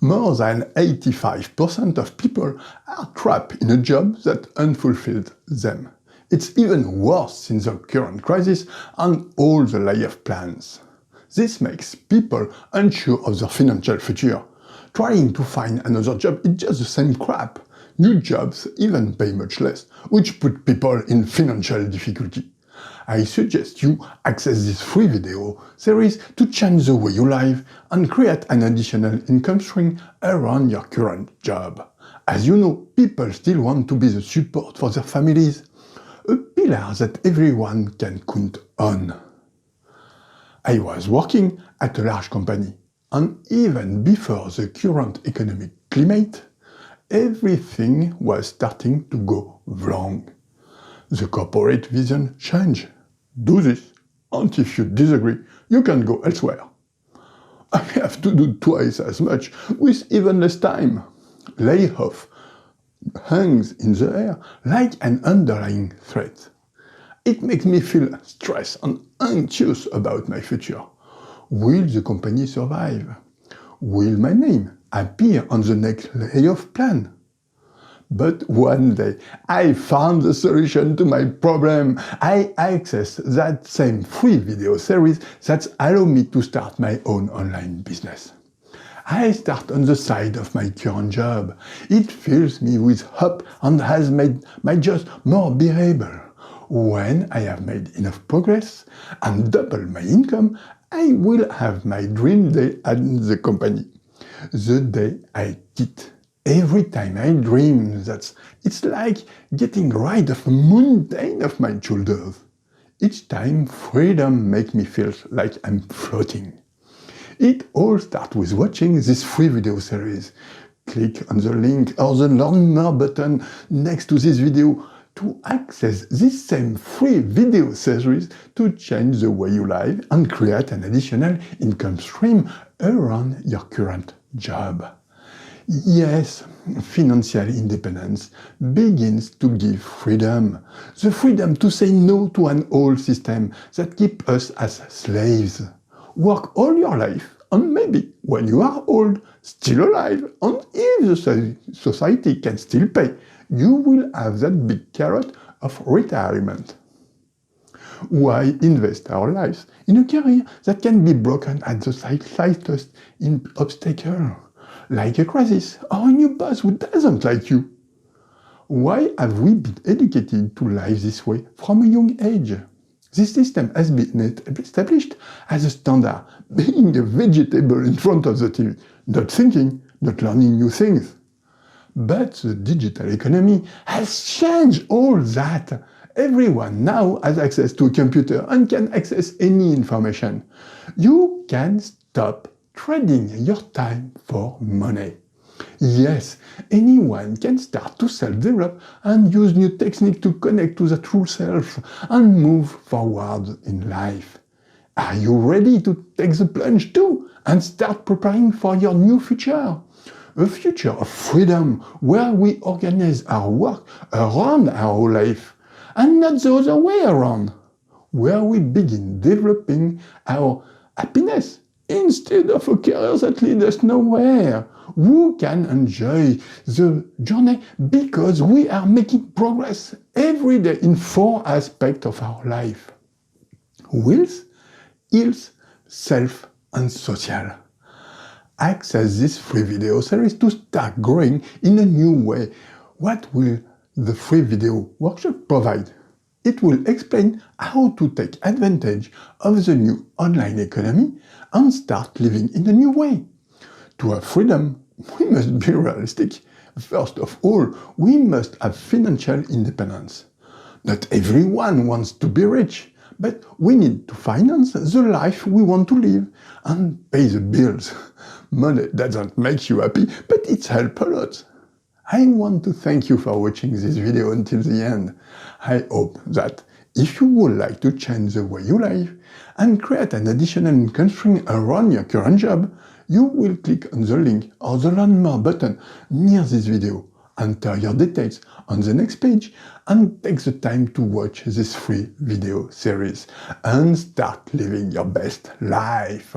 More than 85% of people are trapped in a job that unfulfilled them. It's even worse in the current crisis and all the layoff plans. This makes people unsure of their financial future. Trying to find another job is just the same crap. New jobs even pay much less, which put people in financial difficulty. I suggest you access this free video series to change the way you live and create an additional income stream around your current job. As you know, people still want to be the support for their families, a pillar that everyone can count on. I was working at a large company, and even before the current economic climate, everything was starting to go wrong. The corporate vision changed. Do this, and if you disagree, you can go elsewhere. I have to do twice as much with even less time. Layoff hangs in the air like an underlying threat. It makes me feel stressed and anxious about my future. Will the company survive? Will my name appear on the next layoff plan? But one day, I found the solution to my problem. I accessed that same free video series that allows me to start my own online business. I start on the side of my current job. It fills me with hope and has made my job more bearable. When I have made enough progress and double my income, I will have my dream day at the company. The day I quit. Every time I dream that it's like getting rid of a mountain off my shoulders. Each time freedom makes me feel like I'm floating. It all starts with watching this free video series. Click on the link or the Learn More button next to this video to access this same free video series to change the way you live and create an additional income stream around your current job. Yes, financial independence begins to give freedom. The freedom to say no to an old system that keeps us as slaves. Work all your life, and maybe when you are old, still alive, and if the society can still pay, you will have that big carrot of retirement. Why invest our lives in a career that can be broken at the slightest obstacle? Like a crisis or a new boss who doesn't like you. Why have we been educated to live this way from a young age? This system has been established as a standard, being a vegetable in front of the TV, not thinking, not learning new things. But the digital economy has changed all that. Everyone now has access to a computer and can access any information. You can stop trading your time for money. Yes, anyone can start to self-develop and use new techniques to connect to the true self and move forward in life. Are you ready to take the plunge too and start preparing for your new future? A future of freedom where we organize our work around our life and not the other way around, where we begin developing our happiness instead of a career that leads us nowhere. Who can enjoy the journey because we are making progress every day in 4 aspects of our life: wills, ills, self, and social. Access this free video series to start growing in a new way. What will the free video workshop provide? It will explain how to take advantage of the new online economy and start living in a new way. To have freedom, we must be realistic. First of all, we must have financial independence. Not everyone wants to be rich, but we need to finance the life we want to live and pay the bills. Money doesn't make you happy, but it helps a lot. I want to thank you for watching this video until the end. I hope that if you would like to change the way you live and create an additional income stream around your current job, you will click on the link or the Learn More button near this video, enter your details on the next page, and take the time to watch this free video series and start living your best life.